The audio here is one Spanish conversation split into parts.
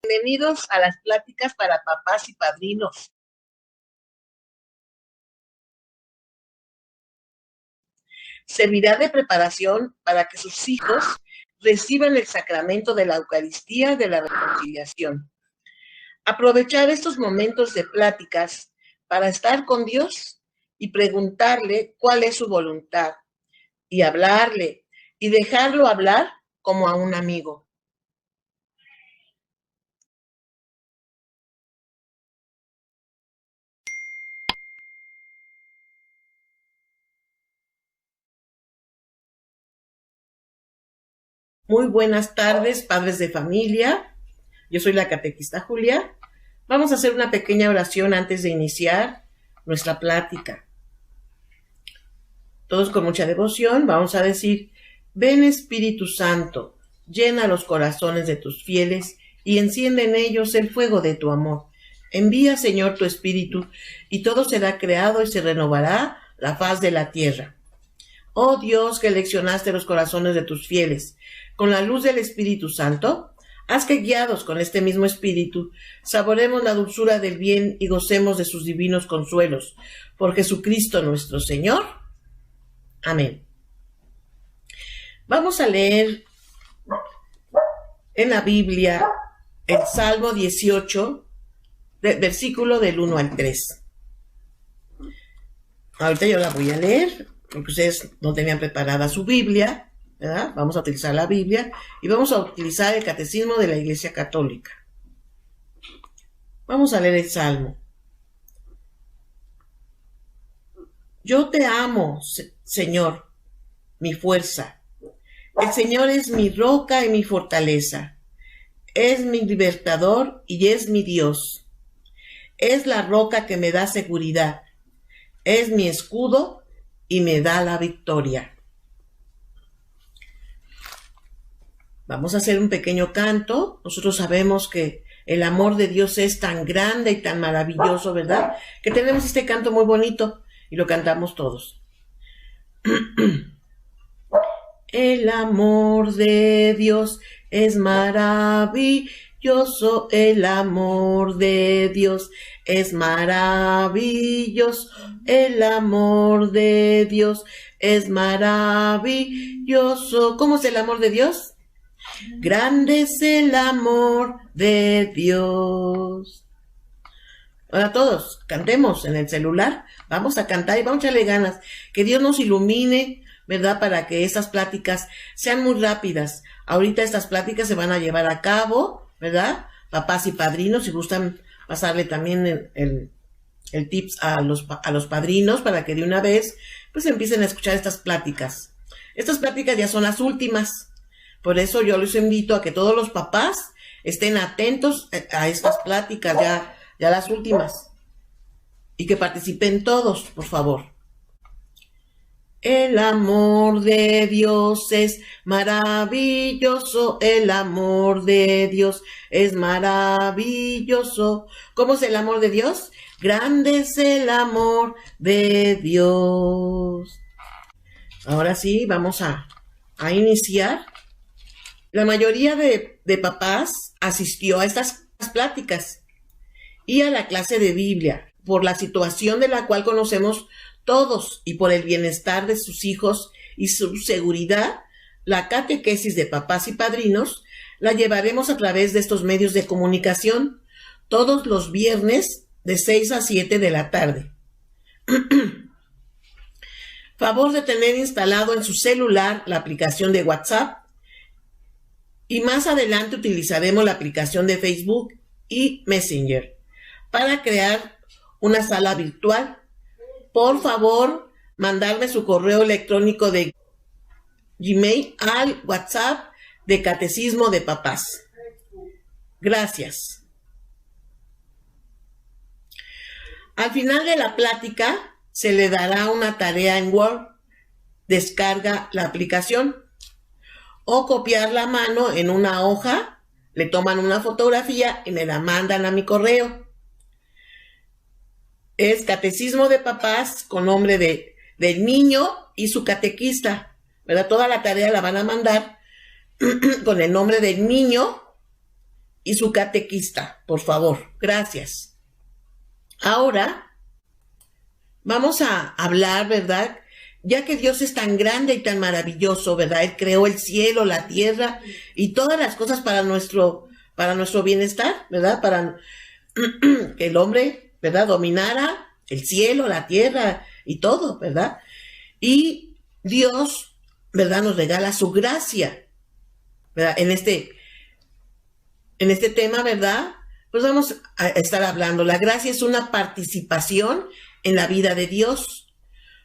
Bienvenidos a las pláticas para papás y padrinos. Servirá de preparación para que sus hijos reciban el sacramento de la Eucaristía de la reconciliación. Aprovechar estos momentos de pláticas para estar con Dios y preguntarle cuál es su voluntad y hablarle y dejarlo hablar como a un amigo. Muy buenas tardes, padres de familia. Yo soy la catequista Julia. Vamos a hacer una pequeña oración antes de iniciar nuestra plática. Todos con mucha devoción vamos a decir: ven Espíritu Santo, llena los corazones de tus fieles y enciende en ellos el fuego de tu amor. Envía, Señor, tu Espíritu, y todo será creado y se renovará la faz de la tierra. Oh Dios, que eleccionaste los corazones de tus fieles con la luz del Espíritu Santo, haz que, guiados con este mismo Espíritu, saboremos la dulzura del bien y gocemos de sus divinos consuelos. Por Jesucristo nuestro Señor. Amén. Vamos a leer en la Biblia el Salmo 18, versículo del 1 al 3. Ahorita yo la voy a leer, porque ustedes no tenían preparada su Biblia, ¿verdad? Vamos a utilizar la Biblia y vamos a utilizar el Catecismo de la Iglesia Católica. Vamos a leer el Salmo. Yo te amo, Señor, mi fuerza. El Señor es mi roca y mi fortaleza. Es mi libertador y es mi Dios. Es la roca que me da seguridad. Es mi escudo y me da la victoria. Vamos a hacer un pequeño canto. Nosotros sabemos que el amor de Dios es tan grande y tan maravilloso, ¿verdad? Que tenemos este canto muy bonito y lo cantamos todos. El amor de Dios es maravilloso, el amor de Dios es maravilloso, el amor de Dios es maravilloso. ¿Cómo es el amor de Dios? Grande es el amor de Dios. Ahora todos, cantemos en el celular, vamos a cantar y vamos a echarle ganas, que Dios nos ilumine, ¿verdad? Para que estas pláticas sean muy rápidas. Ahorita estas pláticas se van a llevar a cabo, ¿verdad? Papás y padrinos, si gustan pasarle también el tips a los padrinos para que de una vez pues empiecen a escuchar estas pláticas. Estas pláticas ya son las últimas. Por eso yo les invito a que todos los papás estén atentos a estas pláticas, ya las últimas. Y que participen todos, por favor. El amor de Dios es maravilloso, el amor de Dios es maravilloso. ¿Cómo es el amor de Dios? Grande es el amor de Dios. Ahora sí, vamos a iniciar. La mayoría de papás asistió a estas pláticas y a la clase de Biblia por la situación de la cual conocemos todos y por el bienestar de sus hijos y su seguridad. La catequesis de papás y padrinos la llevaremos a través de estos medios de comunicación todos los viernes de 6 a 7 de la tarde. Favor de tener instalado en su celular la aplicación de WhatsApp. Y más adelante utilizaremos la aplicación de Facebook y Messenger para crear una sala virtual. Por favor, mandarme su correo electrónico de Gmail al WhatsApp de Catecismo de Papás. Gracias. Al final de la plática se le dará una tarea en Word. Descarga la aplicación. O copiarla a mano en una hoja, le toman una fotografía y me la mandan a mi correo. Es Catecismo de Papás con nombre del niño y su catequista, ¿verdad? Toda la tarea la van a mandar con el nombre del niño y su catequista, por favor. Gracias. Ahora vamos a hablar, ¿verdad? Ya que Dios es tan grande y tan maravilloso, ¿verdad? Él creó el cielo, la tierra y todas las cosas para nuestro bienestar, ¿verdad? Para que el hombre, ¿verdad? Dominara el cielo, la tierra y todo, ¿verdad? Y Dios, ¿verdad? Nos regala su gracia, ¿verdad? En este tema, ¿verdad? Pues vamos a estar hablando. La gracia es una participación en la vida de Dios.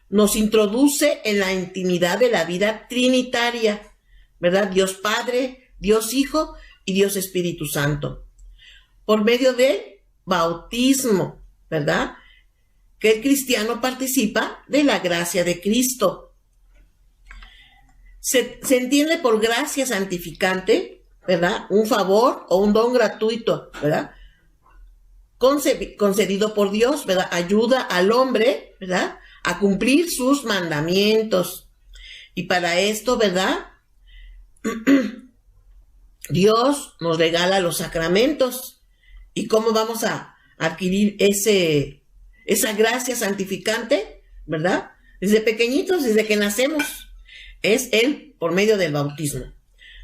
Nos introduce en la intimidad de la vida trinitaria, ¿verdad? Dios Padre, Dios Hijo y Dios Espíritu Santo. Por medio del bautismo, ¿verdad? Que el cristiano participa de la gracia de Cristo. Se entiende por gracia santificante, ¿verdad? Un favor o un don gratuito, ¿verdad? Concedido por Dios, ¿verdad? Ayuda al hombre, ¿verdad? A cumplir sus mandamientos. Y para esto, ¿verdad? Dios nos regala los sacramentos. ¿Y cómo vamos a adquirir esa gracia santificante? ¿Verdad? Desde pequeñitos, desde que nacemos. Es Él por medio del bautismo.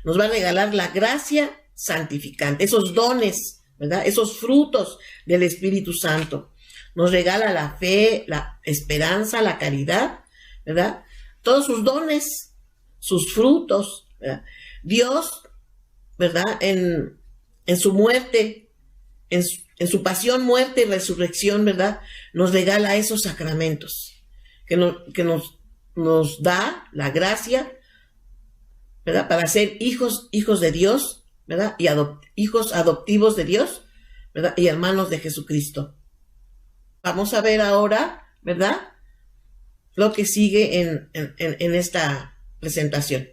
Nos va a regalar la gracia santificante, esos dones, ¿verdad? Esos frutos del Espíritu Santo. Nos regala la fe, la esperanza, la caridad, ¿verdad? Todos sus dones, sus frutos, ¿verdad? Dios, ¿verdad? En su muerte, en su pasión, muerte y resurrección, ¿verdad? Nos regala esos sacramentos que nos da la gracia, ¿verdad? Para ser hijos de Dios, ¿verdad? Y hijos adoptivos de Dios, ¿verdad? Y hermanos de Jesucristo. Vamos a ver ahora, ¿verdad? Lo que sigue en esta presentación.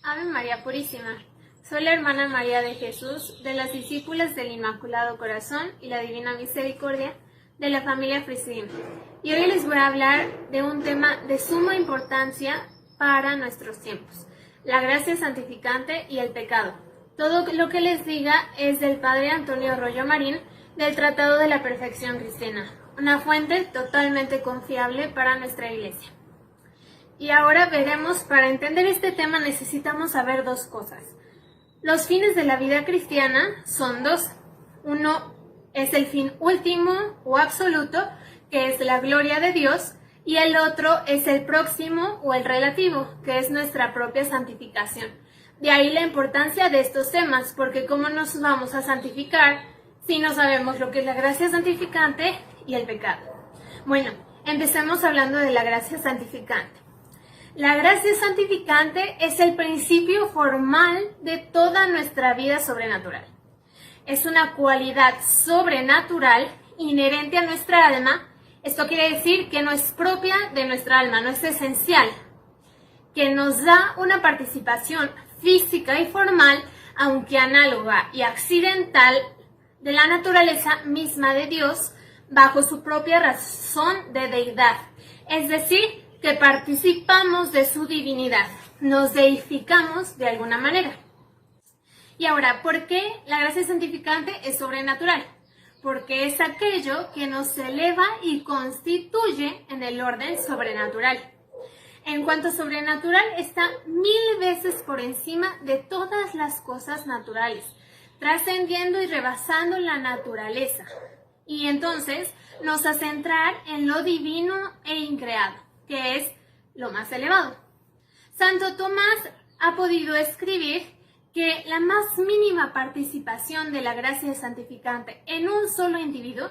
Ave María Purísima. Soy la hermana María de Jesús, de las discípulas del Inmaculado Corazón y la Divina Misericordia de la familia Frisin. Y hoy les voy a hablar de un tema de suma importancia para nuestros tiempos: la gracia santificante y el pecado. Todo lo que les diga es del Padre Antonio Rollo Marín, del Tratado de la Perfección Cristiana, una fuente totalmente confiable para nuestra Iglesia. Y ahora veremos, para entender este tema necesitamos saber dos cosas. Los fines de la vida cristiana son dos. Uno es el fin último o absoluto, que es la gloria de Dios, y el otro es el próximo o el relativo, que es nuestra propia santificación. De ahí la importancia de estos temas, porque ¿cómo nos vamos a santificar si no sabemos lo que es la gracia santificante y el pecado? Bueno, empecemos hablando de la gracia santificante. La gracia santificante es el principio formal de toda nuestra vida sobrenatural. Es una cualidad sobrenatural inherente a nuestra alma. Esto quiere decir que no es propia de nuestra alma, no es esencial, que nos da una participación física y formal, aunque análoga y accidental, de la naturaleza misma de Dios, bajo su propia razón de deidad. Es decir, que participamos de su divinidad, nos deificamos de alguna manera. Y ahora, ¿por qué la gracia santificante es sobrenatural? Porque es aquello que nos eleva y constituye en el orden sobrenatural. En cuanto a sobrenatural, está 1000 veces por encima de todas las cosas naturales, trascendiendo y rebasando la naturaleza. Y entonces nos hace entrar en lo divino e increado, que es lo más elevado. Santo Tomás ha podido escribir que la más mínima participación de la gracia santificante en un solo individuo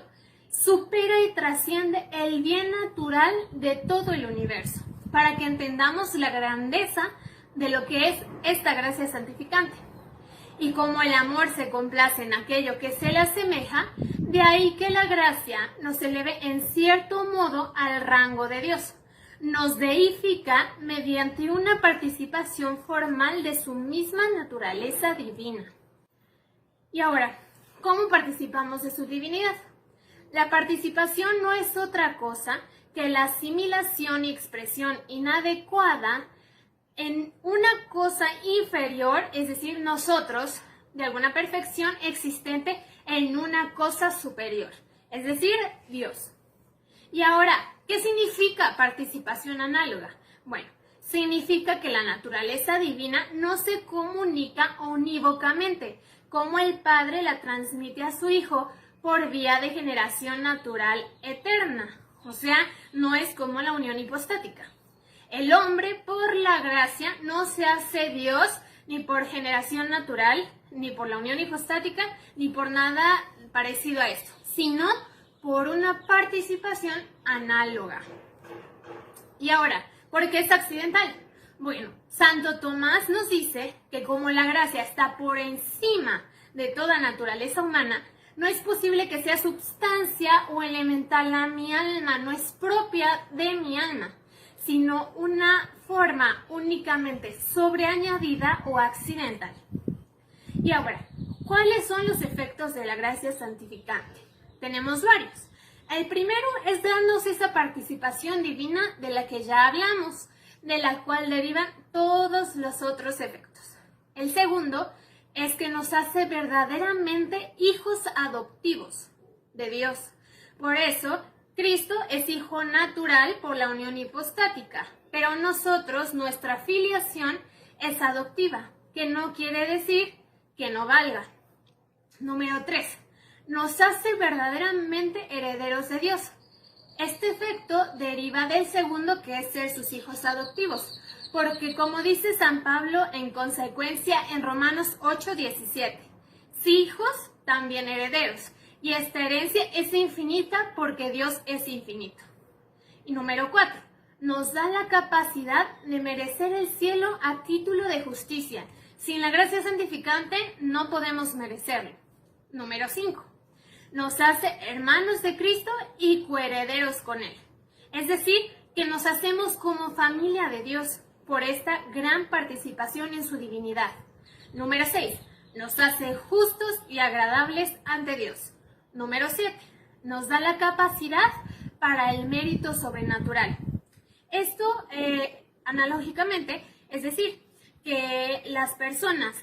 supera y trasciende el bien natural de todo el universo, para que entendamos la grandeza de lo que es esta gracia santificante. Y como el amor se complace en aquello que se le asemeja, de ahí que la gracia nos eleve en cierto modo al rango de Dios. Nos deifica mediante una participación formal de su misma naturaleza divina. Y ahora, ¿cómo participamos de su divinidad? La participación no es otra cosa que la asimilación y expresión inadecuada en una cosa inferior, es decir, nosotros, de alguna perfección existente en una cosa superior, es decir, Dios. Y ahora, ¿qué significa participación análoga? Bueno, significa que la naturaleza divina no se comunica unívocamente, como el Padre la transmite a su Hijo por vía de generación natural eterna. O sea, no es como la unión hipostática. El hombre, por la gracia, no se hace Dios ni por generación natural, ni por la unión hipostática, ni por nada parecido a esto, sino por una participación análoga. Y ahora, ¿por qué es accidental? Bueno, Santo Tomás nos dice que como la gracia está por encima de toda naturaleza humana, no es posible que sea substancia o elemental a mi alma, no es propia de mi alma, sino una forma únicamente sobreañadida o accidental. Y ahora, ¿cuáles son los efectos de la gracia santificante? Tenemos varios. El primero es darnos esa participación divina de la que ya hablamos, de la cual derivan todos los otros efectos. El segundo es que nos hace verdaderamente hijos adoptivos de Dios. Por eso, Cristo es hijo natural por la unión hipostática, pero nosotros, nuestra filiación es adoptiva, que no quiere decir que no valga. Número 3. Nos hace verdaderamente herederos de Dios. Este efecto deriva del segundo, que es ser sus hijos adoptivos, porque como dice San Pablo en consecuencia en Romanos 8:17, si hijos, también herederos, y esta herencia es infinita porque Dios es infinito. Y número 4, nos da la capacidad de merecer el cielo a título de justicia. Sin la gracia santificante no podemos merecerlo. Número 5, nos hace hermanos de Cristo y coherederos con Él. Es decir, que nos hacemos como familia de Dios por esta gran participación en su divinidad. Número 6, nos hace justos y agradables ante Dios. Número 7, nos da la capacidad para el mérito sobrenatural. Esto, analógicamente, es decir, que las personas,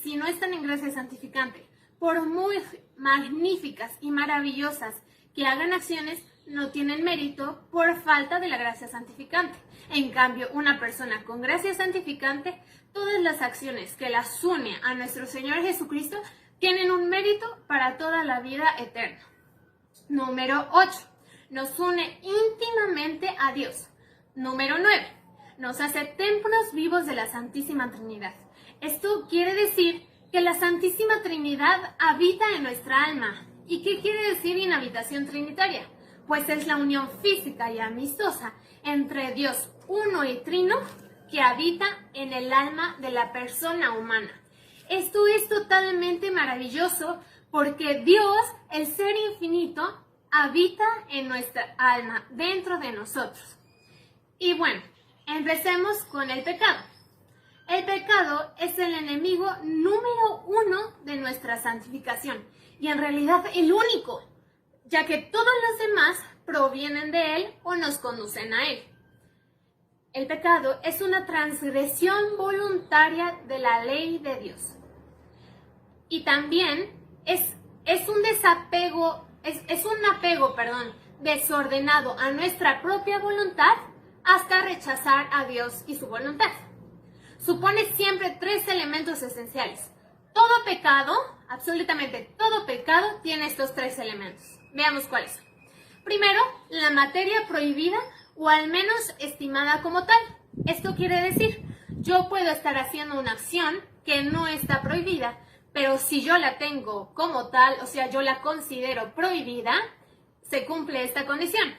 si no están en gracia santificante, por muy magníficas y maravillosas que hagan acciones, no tienen mérito por falta de la gracia santificante. En cambio, una persona con gracia santificante, todas las acciones que las une a nuestro Señor Jesucristo tienen un mérito para toda la vida eterna. Número 8. Nos une íntimamente a Dios. Número 9. Nos hace templos vivos de la Santísima Trinidad. Esto quiere decir que la Santísima Trinidad habita en nuestra alma. ¿Y qué quiere decir inhabitación trinitaria? Pues es la unión física y amistosa entre Dios uno y trino que habita en el alma de la persona humana. Esto es totalmente maravilloso porque Dios, el ser infinito, habita en nuestra alma, dentro de nosotros. Y bueno, empecemos con el pecado. El pecado es el enemigo número 1 de nuestra santificación y en realidad el único, ya que todos los demás provienen de él o nos conducen a él. El pecado es una transgresión voluntaria de la ley de Dios. Y también es un apego desordenado a nuestra propia voluntad hasta rechazar a Dios y su voluntad. Supone siempre 3 elementos esenciales. Todo pecado, absolutamente todo pecado, tiene estos 3 elementos. Veamos cuáles son. Primero, la materia prohibida o al menos estimada como tal. Esto quiere decir, yo puedo estar haciendo una acción que no está prohibida, pero si yo la tengo como tal, o sea, yo la considero prohibida, se cumple esta condición.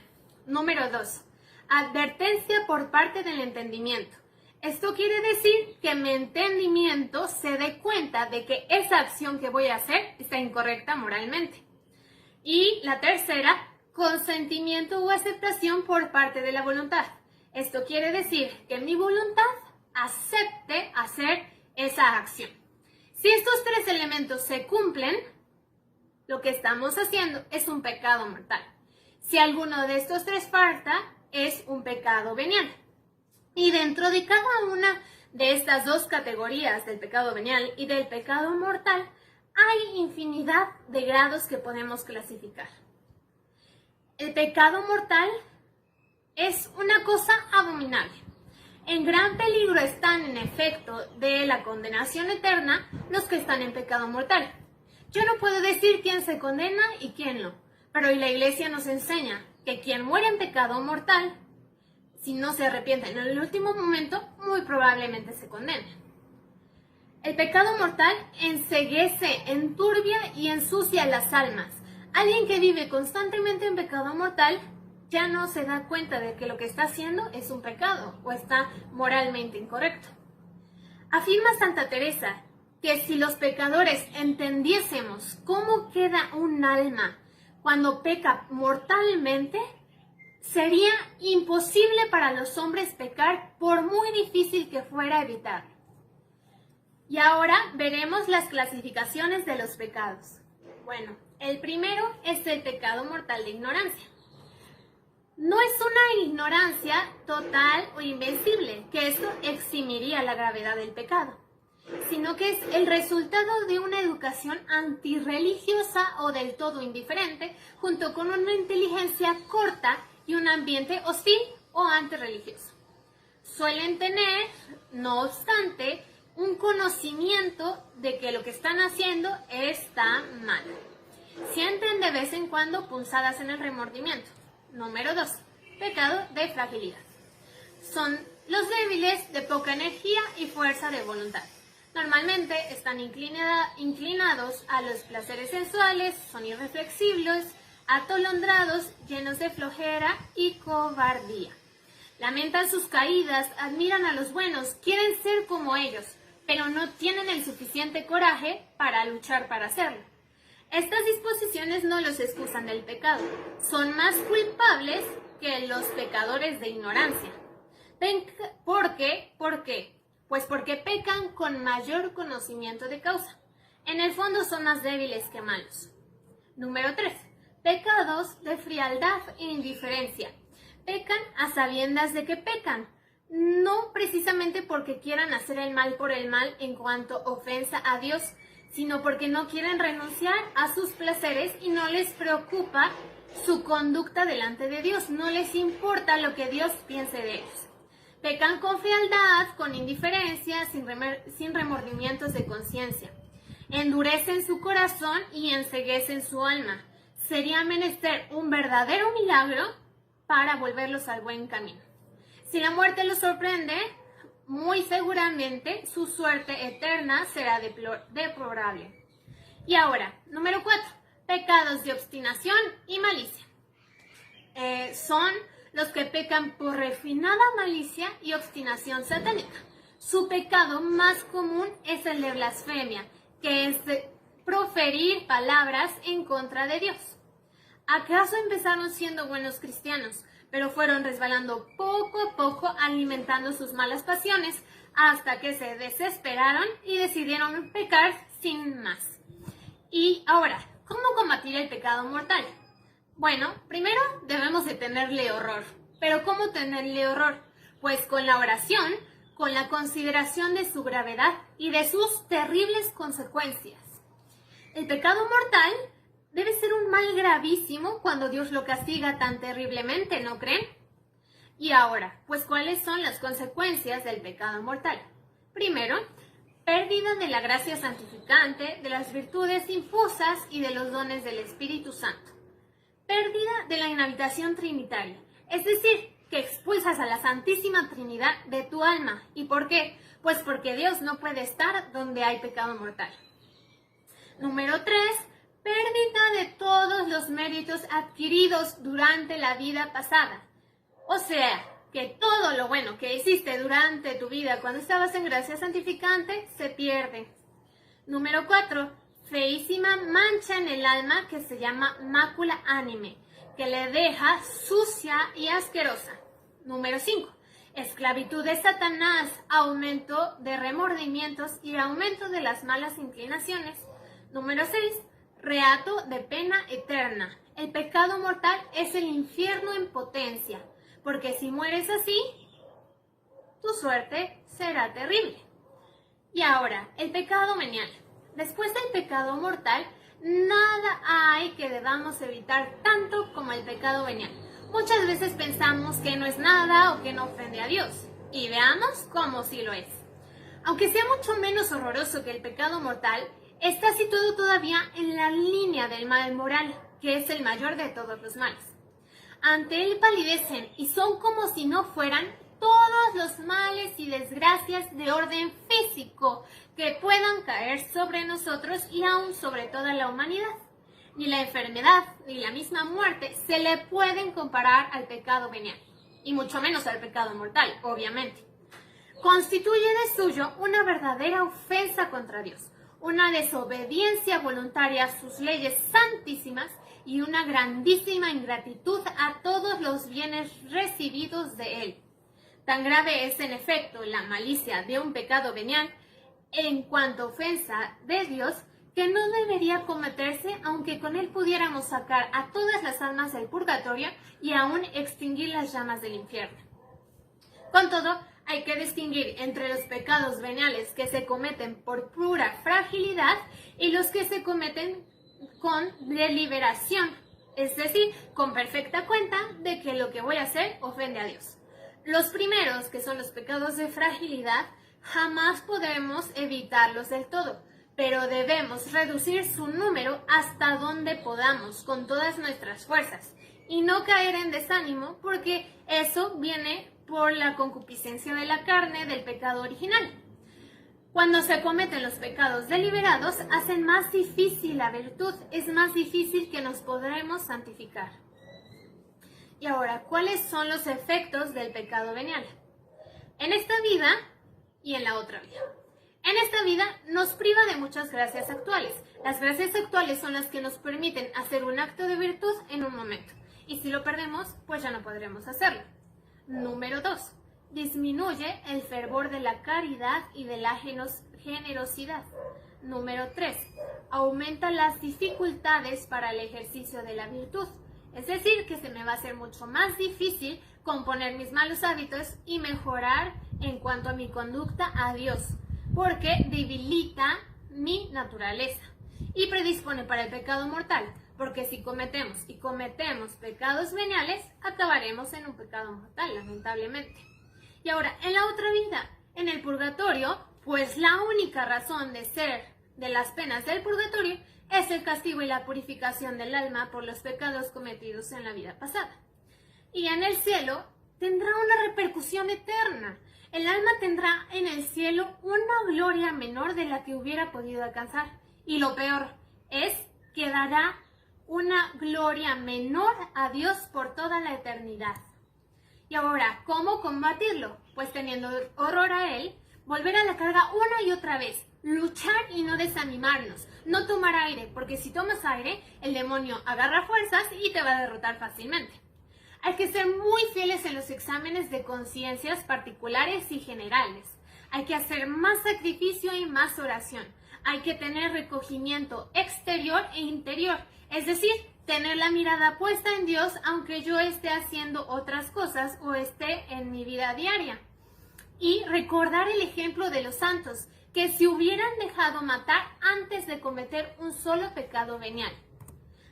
Número 2, advertencia por parte del entendimiento. Esto quiere decir que mi entendimiento se dé cuenta de que esa acción que voy a hacer está incorrecta moralmente. Y la tercera, consentimiento o aceptación por parte de la voluntad. Esto quiere decir que mi voluntad acepte hacer esa acción. Si estos 3 elementos se cumplen, lo que estamos haciendo es un pecado mortal. Si alguno de estos 3 falta, es un pecado venial. Y dentro de cada una De estas dos categorías, del pecado venial y del pecado mortal, hay infinidad de grados que podemos clasificar. El pecado mortal es una cosa abominable. En gran peligro están, en efecto, de la condenación eterna los que están en pecado mortal. Yo no puedo decir quién se condena y quién no, pero la Iglesia nos enseña que quien muere en pecado mortal, si no se arrepiente en el último momento, muy probablemente se condena. El pecado mortal enceguece, enturbia y ensucia las almas. Alguien que vive constantemente en pecado mortal ya no se da cuenta de que lo que está haciendo es un pecado o está moralmente incorrecto. Afirma Santa Teresa que si los pecadores entendiésemos cómo queda un alma cuando peca mortalmente, sería imposible para los hombres pecar por muy difícil que fuera evitar. Y ahora veremos las clasificaciones de los pecados. Bueno, el primero es el pecado mortal de ignorancia. No es una ignorancia total o invencible, que esto eximiría la gravedad del pecado, sino que es el resultado de una educación antirreligiosa o del todo indiferente, junto con una inteligencia corta y un ambiente hostil o antirreligioso. Suelen tener, no obstante, un conocimiento de que lo que están haciendo está mal. Sienten de vez en cuando punzadas en el remordimiento. Número 2. Pecado de fragilidad. Son los débiles de poca energía y fuerza de voluntad. Normalmente están inclinados a los placeres sensuales, son irreflexibles, atolondrados, llenos de flojera y cobardía. Lamentan sus caídas, admiran a los buenos, quieren ser como ellos, pero no tienen el suficiente coraje para luchar para hacerlo. Estas disposiciones no los excusan del pecado, son más culpables que los pecadores de ignorancia. ¿Por qué? ¿Por qué? Pues porque pecan con mayor conocimiento de causa. En el fondo son más débiles que malos. Número 3. Pecados de frialdad e indiferencia. Pecan a sabiendas de que pecan, no precisamente porque quieran hacer el mal por el mal en cuanto ofensa a Dios, sino porque no quieren renunciar a sus placeres y no les preocupa su conducta delante de Dios, no les importa lo que Dios piense de ellos. Pecan con frialdad, con indiferencia, sin remordimientos de conciencia. Endurecen su corazón y enceguecen su alma. Sería menester un verdadero milagro para volverlos al buen camino. Si la muerte los sorprende, muy seguramente su suerte eterna será deplorable. Y ahora, número 4. Pecados de obstinación y malicia. Son los que pecan por refinada malicia y obstinación satánica. Su pecado más común es el de blasfemia, que es proferir palabras en contra de Dios. ¿Acaso empezaron siendo buenos cristianos, pero fueron resbalando poco a poco, alimentando sus malas pasiones, hasta que se desesperaron y decidieron pecar sin más? Y ahora, ¿cómo combatir el pecado mortal? Bueno, primero debemos de tenerle horror. ¿Pero cómo tenerle horror? Pues con la oración, con la consideración de su gravedad y de sus terribles consecuencias. El pecado mortal debe ser un mal gravísimo cuando Dios lo castiga tan terriblemente, ¿no creen? Y ahora, pues ¿cuáles son las consecuencias del pecado mortal? Primero, pérdida de la gracia santificante, de las virtudes infusas y de los dones del Espíritu Santo. Pérdida de la inhabitación trinitaria, es decir, que expulsas a la Santísima Trinidad de tu alma. ¿Y por qué? Pues porque Dios no puede estar donde hay pecado mortal. Número 3. Pérdida de todos los méritos adquiridos durante la vida pasada. O sea, que todo lo bueno que hiciste durante tu vida cuando estabas en gracia santificante se pierde. Número 4. Feísima mancha en el alma que se llama mácula anime, que le deja sucia y asquerosa. Número 5. Esclavitud de Satanás, aumento de remordimientos y aumento de las malas inclinaciones. Número 6. Reato de pena eterna. El pecado mortal es el infierno en potencia, porque si mueres así, tu suerte será terrible. Y ahora, el pecado venial. Después del pecado mortal, nada hay que debamos evitar tanto como el pecado venial. Muchas veces pensamos que no es nada o que no ofende a Dios. Y veamos cómo sí lo es. Aunque sea mucho menos horroroso que el pecado mortal, está situado todavía en la línea del mal moral, que es el mayor de todos los males. Ante él palidecen y son como si no fueran todos los males y desgracias de orden físico que puedan caer sobre nosotros y aún sobre toda la humanidad. Ni la enfermedad ni la misma muerte se le pueden comparar al pecado venial, y mucho menos al pecado mortal, obviamente. Constituye de suyo una verdadera ofensa contra Dios, una desobediencia voluntaria a sus leyes santísimas y una grandísima ingratitud a todos los bienes recibidos de Él. Tan grave es en efecto la malicia de un pecado venial en cuanto ofensa de Dios, que no debería cometerse aunque con él pudiéramos sacar a todas las almas del purgatorio y aún extinguir las llamas del infierno. Con todo, hay que distinguir entre los pecados veniales que se cometen por pura fragilidad y los que se cometen con deliberación, es decir, con perfecta cuenta de que lo que voy a hacer ofende a Dios. Los primeros, que son los pecados de fragilidad, jamás podremos evitarlos del todo, pero debemos reducir su número hasta donde podamos con todas nuestras fuerzas y no caer en desánimo, porque eso viene por la concupiscencia de la carne del pecado original. Cuando se cometen los pecados deliberados, hacen más difícil la virtud, es más difícil que nos podremos santificar. Y ahora, ¿cuáles son los efectos del pecado venial? En esta vida y en la otra vida. En esta vida nos priva de muchas gracias actuales. Las gracias actuales son las que nos permiten hacer un acto de virtud en un momento. Y si lo perdemos, pues ya no podremos hacerlo. Número 2. Disminuye el fervor de la caridad y de la generosidad. Número 3. Aumenta las dificultades para el ejercicio de la virtud. Es decir, que se me va a hacer mucho más difícil componer mis malos hábitos y mejorar en cuanto a mi conducta a Dios, porque debilita mi naturaleza y predispone para el pecado mortal, porque si cometemos pecados veniales, acabaremos en un pecado mortal, lamentablemente. Y ahora, en la otra vida, en el purgatorio, pues la única razón de ser de las penas del purgatorio es el castigo y la purificación del alma por los pecados cometidos en la vida pasada. Y en el cielo tendrá una repercusión eterna. El alma tendrá en el cielo una gloria menor de la que hubiera podido alcanzar. Y lo peor es que dará una gloria menor a Dios por toda la eternidad. Y ahora, ¿cómo combatirlo? Pues teniendo horror a Él, volver a la carga una y otra vez, luchar y no desanimarnos, no tomar aire, porque si tomas aire, el demonio agarra fuerzas y te va a derrotar fácilmente. Hay que ser muy fieles en los exámenes de conciencias particulares y generales. Hay que hacer más sacrificio y más oración. Hay que tener recogimiento exterior e interior, es decir, tener la mirada puesta en Dios aunque yo esté haciendo otras cosas o esté en mi vida diaria. Y recordar el ejemplo de los santos, que se hubieran dejado matar antes de cometer un solo pecado venial.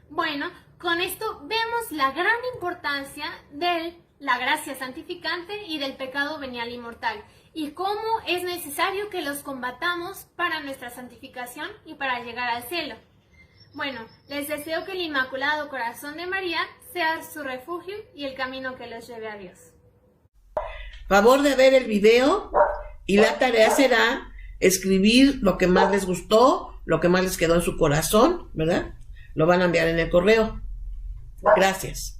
Bueno, con esto vemos la gran importancia de la gracia santificante y del pecado venial y mortal, y cómo es necesario que los combatamos para nuestra santificación y para llegar al cielo. Bueno, les deseo que el Inmaculado Corazón de María sea su refugio y el camino que los lleve a Dios. Favor de ver el video, y la tarea será escribir lo que más les gustó, lo que más les quedó en su corazón, ¿verdad? Lo van a enviar en el correo. Gracias.